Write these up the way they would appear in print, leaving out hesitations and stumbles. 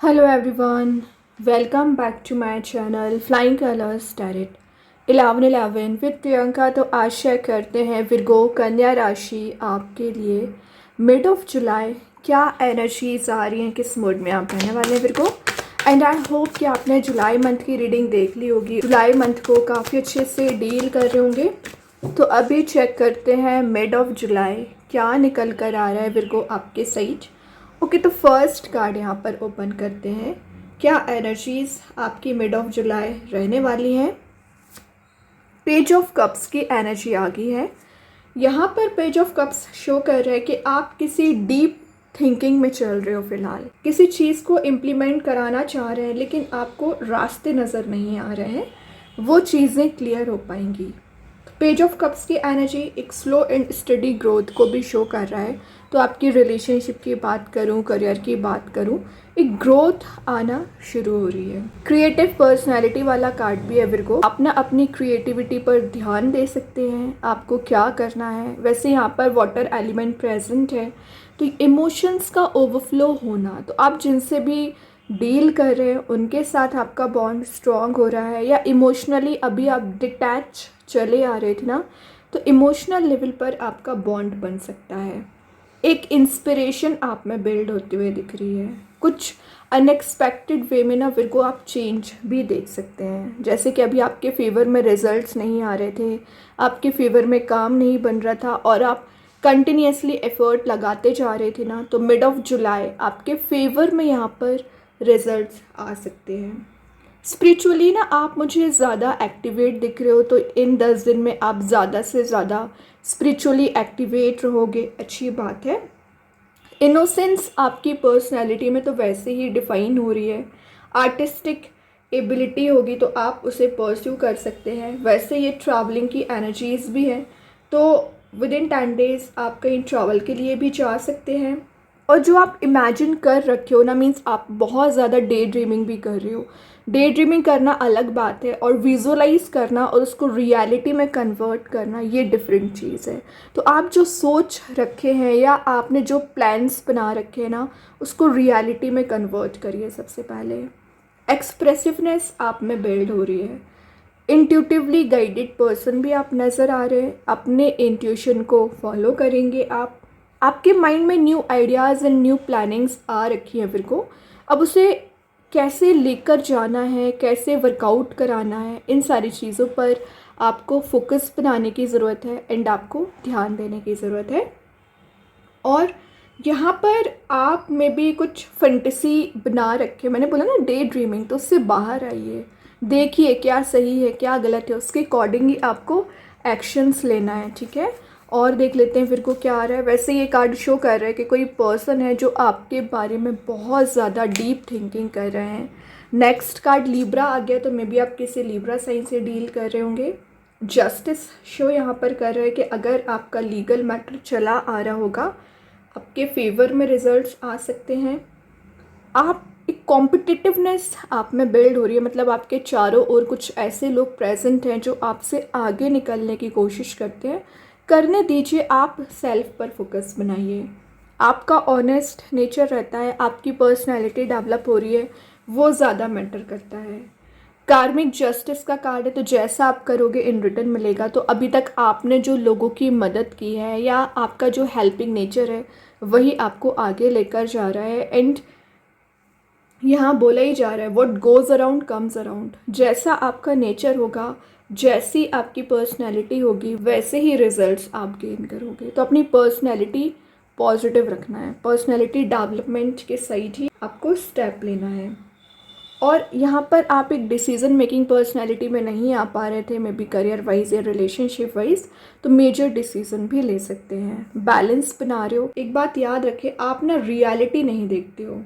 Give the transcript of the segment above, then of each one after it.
Hello everyone, welcome back to my channel Flying Colors Tarot 1111 with Priyanka. तो आशा करते हैं Virgo कन्या राशि आपके लिए मिड ऑफ जुलाई क्या एनर्जीज आ रही हैं, किस मूड में आप रहने वाले हैं विर्गो। एंड आई होप कि आपने जुलाई मंथ की रीडिंग देख ली होगी, जुलाई मंथ को काफ़ी अच्छे से डील कर रहे होंगे। तो अभी चेक करते हैं मिड ऑफ जुलाई क्या निकल कर आ रहा है विर्गो आपके साइड। ओके, तो फर्स्ट कार्ड यहाँ पर ओपन करते हैं, क्या एनर्जीज आपकी मिड ऑफ जुलाई रहने वाली हैं। पेज ऑफ कप्स की एनर्जी आ गई है यहाँ पर। पेज ऑफ कप्स शो कर रहा है कि आप किसी डीप थिंकिंग में चल रहे हो, फिलहाल किसी चीज़ को इम्प्लीमेंट कराना चाह रहे हैं लेकिन आपको रास्ते नज़र नहीं आ रहे हैं, वो चीज़ें क्लियर हो पाएंगी। पेज ऑफ कप्स की एनर्जी एक स्लो एंड स्टडी ग्रोथ को भी शो कर रहा है। तो आपकी रिलेशनशिप की बात करूं, करियर की बात करूं, एक ग्रोथ आना शुरू हो रही है। क्रिएटिव पर्सनालिटी वाला कार्ड भी है विर्गो, अपना अपनी क्रिएटिविटी पर ध्यान दे सकते हैं, आपको क्या करना है। वैसे यहाँ पर वाटर एलिमेंट प्रेजेंट है, तो इमोशंस का ओवरफ्लो होना, तो आप जिनसे भी डील कर रहे हैं उनके साथ आपका बॉन्ड स्ट्रॉन्ग हो रहा है, या इमोशनली अभी आप डिटैच चले आ रहे थे ना, तो इमोशनल लेवल पर आपका बॉन्ड बन सकता है। एक इंस्पिरेशन आप में बिल्ड होते हुए दिख रही है। कुछ अनएक्सपेक्टेड वे में ना विर्गो आप चेंज भी देख सकते हैं, जैसे कि अभी आपके फेवर में रिजल्ट्स नहीं आ रहे थे, आपके फेवर में काम नहीं बन रहा था और आप कंटिन्यूसली एफर्ट लगाते जा रहे थे ना, तो मिड ऑफ जुलाई आपके फेवर में यहाँ पर रिजल्ट्स आ सकते हैं। स्पिरिचुअली ना आप मुझे ज़्यादा एक्टिवेट दिख रहे हो, तो इन 10 दिन में आप ज़्यादा से ज़्यादा स्पिरिचुअली एक्टिवेट रहोगे, अच्छी बात है। इनोसेंस आपकी पर्सनैलिटी में तो वैसे ही डिफाइन हो रही है। आर्टिस्टिक एबिलिटी होगी तो आप उसे परस्यू कर सकते हैं। वैसे ये ट्रैवलिंग की एनर्जीज भी हैं, तो विद इन 10 डेज आप कहीं ट्रैवल के लिए भी जा सकते हैं। और जो आप इमेजिन कर रखे हो ना, मीन्स आप बहुत ज़्यादा डे ड्रीमिंग भी कर रहे हो। डे ड्रीमिंग करना अलग बात है और विजुअलाइज करना और उसको रियलिटी में कन्वर्ट करना ये डिफरेंट चीज़ है। तो आप जो सोच रखे हैं या आपने जो प्लान्स बना रखे हैं ना, उसको रियलिटी में कन्वर्ट करिए। सबसे पहले एक्सप्रेसिवनेस आप में बिल्ड हो रही है। इंट्यूटिवली गाइडेड पर्सन भी आप नज़र आ रहे हैं, अपने इंट्यूशन को फॉलो करेंगे आप। आपके माइंड में new ideas and new plannings आ रखी हैं फिर को, अब उसे कैसे लेकर जाना है, कैसे वर्कआउट कराना है, इन सारी चीज़ों पर आपको फोकस बनाने की ज़रूरत है एंड आपको ध्यान देने की ज़रूरत है। और यहाँ पर आप में भी कुछ फैंटेसी बना रखे, मैंने बोला ना डे ड्रीमिंग, तो उससे बाहर आइए, देखिए क्या सही है क्या गलत है, उसके अकॉर्डिंग ही आपको एक्शंस लेना है, ठीक है। और देख लेते हैं फिर को क्या आ रहा है। वैसे ये कार्ड शो कर रहा है कि कोई पर्सन है जो आपके बारे में बहुत ज़्यादा डीप थिंकिंग कर रहे हैं। नेक्स्ट कार्ड लिब्रा आ गया, तो मे बी आप किसी लिब्रा साइन से डील कर रहे होंगे। जस्टिस शो यहाँ पर कर रहा है कि अगर आपका लीगल मैटर चला आ रहा होगा, आपके फेवर में रिजल्ट्स आ सकते हैं। आप एक कॉम्पिटिटिवनेस आप में बिल्ड हो रही है, मतलब आपके चारों ओर कुछ ऐसे लोग प्रेजेंट हैं जो आपसे आगे निकलने की कोशिश करते हैं। करने दीजिए, आप सेल्फ पर फोकस बनाइए। आपका ऑनेस्ट नेचर रहता है, आपकी पर्सनैलिटी डेवलप हो रही है, वो ज़्यादा मैटर करता है। कार्मिक जस्टिस का कार्ड है, तो जैसा आप करोगे इन रिटर्न मिलेगा। तो अभी तक आपने जो लोगों की मदद की है या आपका जो हेल्पिंग नेचर है वही आपको आगे लेकर जा रहा है। एंड यहाँ बोला ही जा रहा है what goes around comes around. जैसा आपका नेचर होगा, जैसी आपकी पर्सनैलिटी होगी, वैसे ही रिजल्ट्स आप गेन करोगे। तो अपनी पर्सनैलिटी पॉजिटिव रखना है, पर्सनैलिटी डेवलपमेंट के साइड ही आपको स्टेप लेना है। और यहाँ पर आप एक डिसीजन मेकिंग पर्सनैलिटी में नहीं आ पा रहे थे, मे बी करियर वाइज या रिलेशनशिप वाइज, तो मेजर डिसीजन भी ले सकते हैं। बैलेंस बना रहे हो। एक बात याद रखें, आप ना रियलिटी नहीं देखते हो,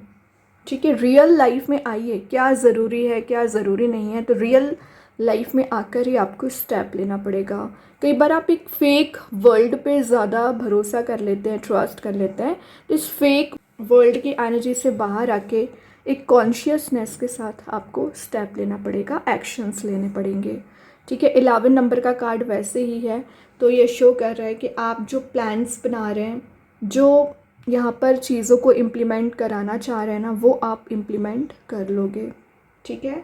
ठीक है। रियल लाइफ में आइए, क्या ज़रूरी है क्या ज़रूरी नहीं है, तो रियल लाइफ में आकर ही आपको स्टेप लेना पड़ेगा। कई बार आप एक फेक वर्ल्ड पे ज़्यादा भरोसा कर लेते हैं, ट्रस्ट कर लेते हैं, तो इस फेक वर्ल्ड की एनर्जी से बाहर आके एक कॉन्शियसनेस के साथ आपको स्टेप लेना पड़ेगा, एक्शंस लेने पड़ेंगे, ठीक है। 11 नंबर का कार्ड वैसे ही है, तो ये शो कर रहा है कि आप जो प्लान्स बना रहे हैं, जो यहाँ पर चीज़ों को इम्प्लीमेंट कराना चाह रहे हैं ना, वो आप इम्प्लीमेंट कर लोगे, ठीक है।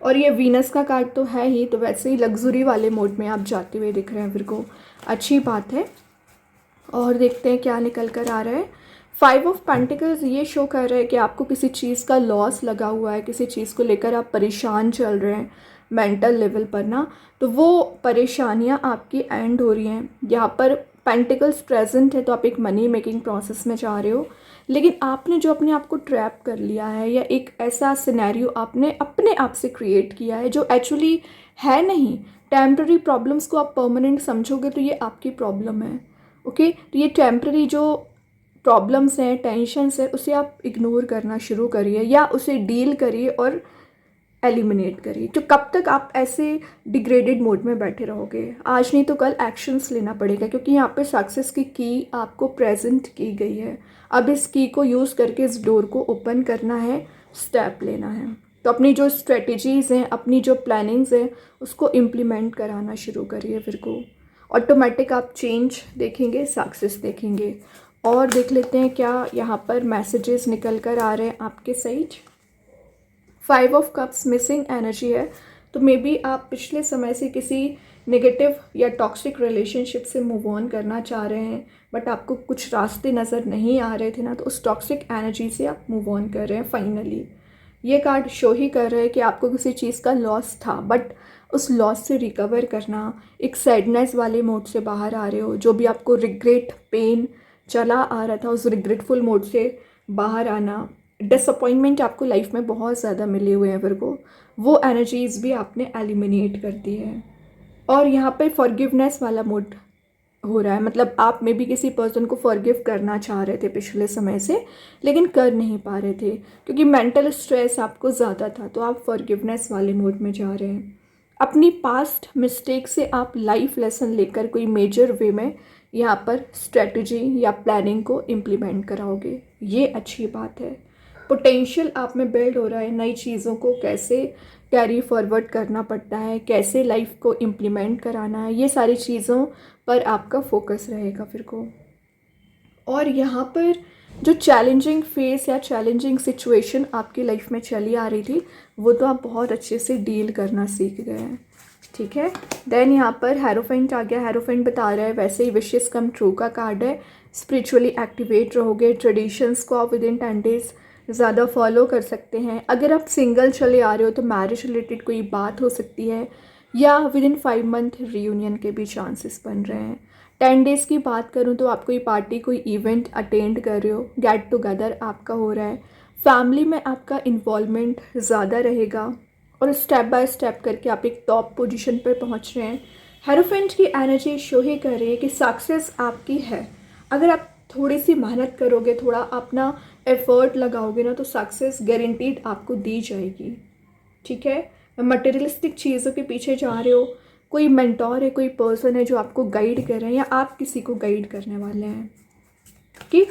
और ये वीनस का कार्ड तो है ही, तो वैसे ही लग्जरी वाले मोड में आप जाते हुए दिख रहे हैं विर्गो, अच्छी बात है। और देखते हैं क्या निकल कर आ रहा है। 5 ऑफ पेंटिकल्स ये शो कर रहा है कि आपको किसी चीज़ का लॉस लगा हुआ है, किसी चीज़ को लेकर आप परेशान चल रहे हैं मेंटल लेवल पर ना, तो वो परेशानियां आपकी एंड हो रही हैं। यहाँ पर पेंटिकल्स प्रेजेंट है, तो आप एक मनी मेकिंग प्रोसेस में जा रहे हो, लेकिन आपने जो अपने आप को ट्रैप कर लिया है, या एक ऐसा सिनेरियो आपने अपने आप से क्रिएट किया है जो एक्चुअली है नहीं। टेम्प्रेरी प्रॉब्लम्स को आप परमानेंट समझोगे तो ये आपकी प्रॉब्लम है, ओके। तो ये टेम्प्रेरी जो प्रॉब्लम्स हैं, टेंशन्स है, उसे आप इग्नोर करना शुरू करिए या उसे डील करिए और एलिमिनेट करिए। तो कब तक आप ऐसे डिग्रेडेड मोड में बैठे रहोगे? आज नहीं तो कल एक्शंस लेना पड़ेगा, क्योंकि यहाँ पे सक्सेस की आपको प्रेजेंट की गई है। अब इस की को यूज़ करके इस डोर को ओपन करना है, स्टेप लेना है। तो अपनी जो स्ट्रेटजीज़ हैं, अपनी जो प्लानिंग्स हैं, उसको इम्प्लीमेंट कराना शुरू करिए। फिर को ऑटोमेटिक आप चेंज देखेंगे, सक्सेस देखेंगे। और देख लेते हैं क्या यहाँ पर मैसेजेस निकल कर आ रहे हैं आपके side. 5 of cups missing energy है, तो मे बी आप पिछले समय से किसी नेगेटिव या टॉक्सिक रिलेशनशिप से मूव ऑन करना चाह रहे हैं, बट आपको कुछ रास्ते नज़र नहीं आ रहे थे ना, तो उस टॉक्सिक एनर्जी से आप मूव ऑन कर रहे हैं फाइनली। ये कार्ड शो ही कर रहा है कि आपको किसी चीज़ का लॉस था, बट उस लॉस से रिकवर करना, एक सैडनेस वाले मोड से बाहर आ रहे हो। जो भी आपको रिग्रेट, पेन चला आ रहा था, उस रिग्रेटफुल मोड से बाहर आना। डिसअपॉइंटमेंट आपको लाइफ में बहुत ज़्यादा मिले हुए हैं वर्गो, वो एनर्जीज़ भी आपने एलिमिनेट कर दी है। और यहाँ पे फॉरगिवनेस वाला मोड हो रहा है, मतलब आप में भी किसी पर्सन को फॉरगिव करना चाह रहे थे पिछले समय से, लेकिन कर नहीं पा रहे थे क्योंकि मेंटल स्ट्रेस आपको ज़्यादा था, तो आप फॉरगिवनेस वाले मोड में जा रहे हैं। अपनी पास्ट मिस्टेक से आप लाइफ लेसन लेकर कोई मेजर वे में यहाँ पर स्ट्रेटजी या प्लानिंग को इम्प्लीमेंट कराओगे, ये अच्छी बात है। पोटेंशियल आप में बिल्ड हो रहा है, नई चीज़ों को कैसे कैरी फॉरवर्ड करना पड़ता है, कैसे लाइफ को इम्प्लीमेंट कराना है, ये सारी चीज़ों पर आपका फोकस रहेगा फिर को। और यहाँ पर जो चैलेंजिंग फेस या चैलेंजिंग सिचुएशन आपकी लाइफ में चली आ रही थी, वो तो आप बहुत अच्छे से डील करना सीख गए हैं, ठीक है। देन यहाँ पर हेरोफेंट आ गया। हेरोफेंट बता रहा है वैसे ही विशेस कम ट्रू का कार्ड है, स्पिरिचुअली एक्टिवेट रहोगे, ट्रेडिशंस को आप विदिन 10 डेज ज़्यादा फॉलो कर सकते हैं। अगर आप सिंगल चले आ रहे हो तो मैरिज रिलेटेड कोई बात हो सकती है, या विदिन 5 मंथ रीयूनियन के भी चांसेस बन रहे हैं। 10 डेज़ की बात करूं तो आप कोई पार्टी, कोई इवेंट अटेंड कर रहे हो, गेट टुगेदर आपका हो रहा है, फैमिली में आपका इन्वॉल्वमेंट ज़्यादा रहेगा, और स्टेप बाय स्टेप करके आप एक टॉप पोजीशन पर पहुंच रहे हैं। हेरोफेंट की एनर्जी शो ही कर रही है कि सक्सेस आपकी है। अगर आप थोड़ी सी मेहनत करोगे, थोड़ा अपना एफर्ट लगाओगे ना, तो सक्सेस गारंटीड आपको दी जाएगी, ठीक है। मटेरियलिस्टिक चीज़ों के पीछे जा रहे हो, कोई मेंटोर है, कोई पर्सन है जो आपको गाइड कर रहे हैं, या आप किसी को गाइड करने वाले हैं, कि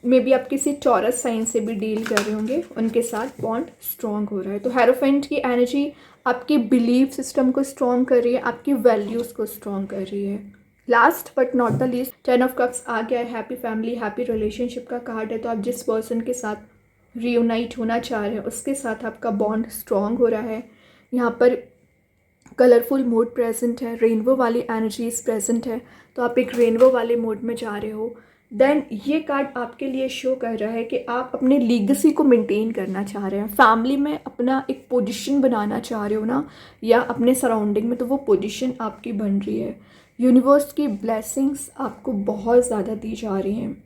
मे बी आप किसी टॉरस साइन से भी डील कर रहे होंगे, उनके साथ बॉन्ड स्ट्रॉन्ग हो रहा है। तो हेरोफेंट की एनर्जी आपके बिलीफ सिस्टम को स्ट्रॉन्ग कर रही है, आपकी वैल्यूज़ को स्ट्रॉन्ग कर रही है। Last but not the least 10 of cups आ गया है। हैप्पी फैमिली, हैप्पी रिलेशनशिप का कार्ड है। तो आप जिस पर्सन के साथ रीयूनाइट होना चाह रहे हैं, उसके साथ आपका बॉन्ड स्ट्रॉन्ग हो रहा है। यहाँ पर कलरफुल मोड प्रेजेंट है, रेनबो वाली एनर्जीज प्रेजेंट है, तो आप एक रेनबो वाले मोड में जा रहे हो। देन ये कार्ड आपके लिए शो कर रहा है कि आप अपने लीगेसी को मेंटेन करना चाह रहे हैं, फैमिली में अपना एक पोजीशन बनाना चाह रहे हो ना, या अपने सराउंडिंग में, तो वो पोजीशन आपकी बन रही है। यूनिवर्स की ब्लेसिंग्स आपको बहुत ज़्यादा दी जा रही हैं।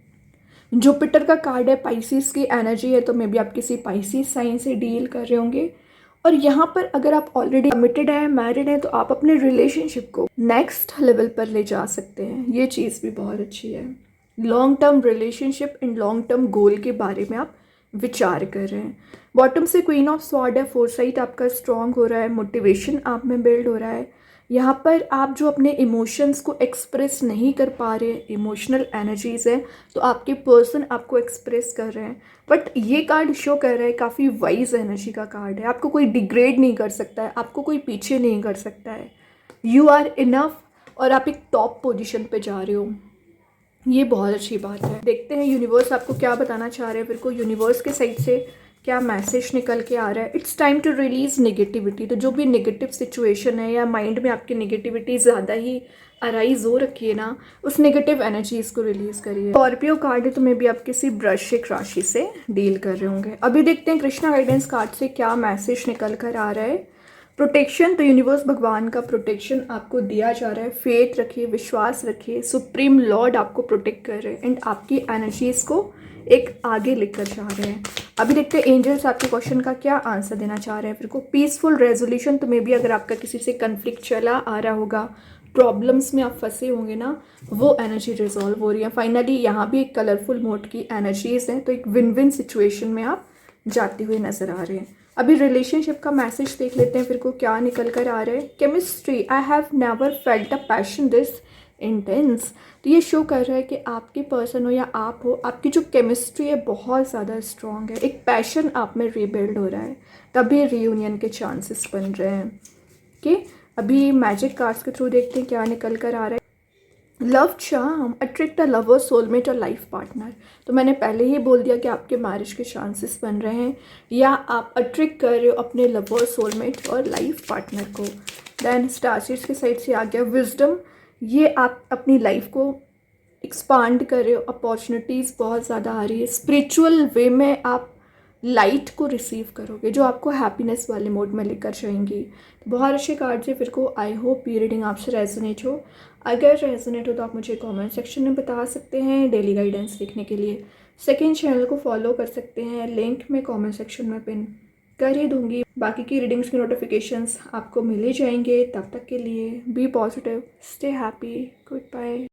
जुपिटर का कार्ड है, पाइसिस की एनर्जी है, तो मे बी आप किसी पाइसिस साइन से डील कर रहे होंगे। और यहाँ पर अगर आप ऑलरेडी कमिटेड हैं, मैरिड हैं, तो आप अपने रिलेशनशिप को नेक्स्ट लेवल पर ले जा सकते हैं, ये चीज़ भी बहुत अच्छी है। Long term relationship and long term goal के बारे में आप विचार कर रहे हैं। बॉटम से क्वीन ऑफ स्वॉर्ड है, फोरसाइट आपका स्ट्रॉन्ग हो रहा है, मोटिवेशन आप में बिल्ड हो रहा है। यहाँ पर आप जो अपने इमोशंस को एक्सप्रेस नहीं कर पा रहे, इमोशनल एनर्जीज है, तो आपके पर्सन आपको एक्सप्रेस कर रहे हैं। बट ये कार्ड शो कर रहा है काफ़ी वाइज एनर्जी का कार्ड है, आपको कोई डिग्रेड नहीं कर सकता है, आपको कोई पीछे नहीं कर सकता है। यू आर इनफ, और आप एक टॉप पोजीशन पे जा रहे हो। ये बहुत अच्छी बात है। देखते हैं यूनिवर्स आपको क्या बताना चाह रहे हैं। फिर को यूनिवर्स के साइड से क्या मैसेज निकल के आ रहा है। It's time to release negativity. तो जो भी नेगेटिव सिचुएशन है या माइंड में आपकी नेगेटिविटी ज़्यादा ही अराइज हो रखी है ना, उस नेगेटिव एनर्जीज को रिलीज करिए। स्कॉर्पियो कार्ड है तो मे भी आप किसी वृश्चिक राशि से डील कर रहे होंगे। अभी देखते हैं कृष्णा गाइडेंस कार्ड से क्या मैसेज निकल कर आ रहा है। प्रोटेक्शन, तो यूनिवर्स भगवान का प्रोटेक्शन आपको दिया जा रहा है। फेथ रखिए, विश्वास रखिए, सुप्रीम लॉर्ड आपको प्रोटेक्ट कर रहे हैं एंड आपकी एनर्जीज को एक आगे लेकर जा रहे हैं। अभी देखते हैं एंजल्स आपके क्वेश्चन का क्या आंसर देना चाह रहे हैं। फिर को पीसफुल रेजोल्यूशन, तो मे बी अगर आपका किसी से कन्फ्लिक्ट चला आ रहा होगा, प्रॉब्लम्स में आप फंसे होंगे ना, वो एनर्जी रिजॉल्व हो रही है। फाइनली यहाँ भी एक कलरफुल मोड की एनर्जीज हैं, तो एक विन विन सिचुएशन में आप जाते हुए नजर आ रहे हैं। अभी रिलेशनशिप का मैसेज देख लेते हैं फिर को क्या निकल कर आ रहा है। Chemistry, I have never felt a passion this intense. तो ये शो कर रहा है कि आपके पर्सन हो या आप हो, आपकी जो केमिस्ट्री है बहुत ज़्यादा स्ट्रॉन्ग है। एक पैशन आप में रीबिल्ड हो रहा है, तभी रीयूनियन के चांसेस बन रहे हैं। कि अभी मैजिक कार्ड्स के थ्रू देखते हैं क्या निकल कर आ रहा है। Love charm, attract a lover, soulmate और लाइफ पार्टनर। तो मैंने पहले ही बोल दिया कि आपके मैरिज के चांसेस बन रहे हैं या आप अट्रैक्ट कर रहे हो अपने लवर, सोलमेट और लाइफ पार्टनर को। देन स्टारसीड्स के साइड से आ गया विजडम। ये आप अपनी लाइफ को एक्सपांड कर रहे हो, अपॉर्चुनिटीज़ बहुत ज़्यादा आ रही है। स्पिरिचुअल वे में आप लाइट को रिसीव करोगे जो आपको हैप्पीनेस वाले मोड में लेकर जाएंगी। तो बहुत अच्छे कार्ड है। फिर को आई होप ये रीडिंग आपसे रेजोनेट हो। अगर रेजोनेट हो तो आप मुझे कमेंट सेक्शन में बता सकते हैं। डेली गाइडेंस देखने के लिए सेकंड चैनल को फॉलो कर सकते हैं, लिंक मैं कमेंट सेक्शन में पिन कर ही दूंगी। बाकी की रीडिंग्स के नोटिफिकेशंस आपको मिले जाएंगे। तब तक के लिए be positive, stay happy, good bye.